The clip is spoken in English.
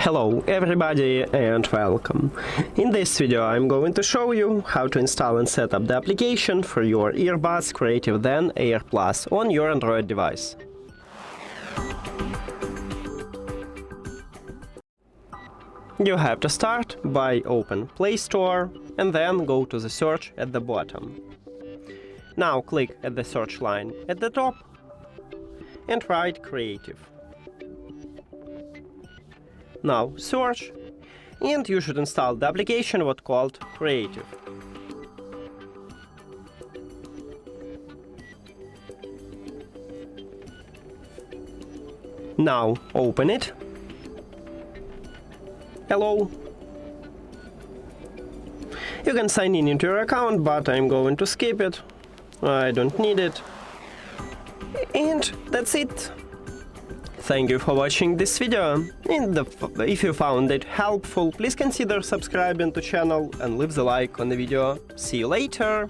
Hello everybody and welcome. In this video I'm going to show you how to install and set up the application for your Earbuds CREATIVE Zen Air Plus on your Android device. You have to start by open Play Store and then go to the search at the bottom. Now click at the search line at the top and write Creative. Now search, and you should install the application what's called Creative. Now open it. Hello. You can sign in into your account, but I'm going to skip it. I don't need it. And that's it. Thank you for watching this video, and if you found it helpful, please consider subscribing to the channel and leave the like on the video. See you later!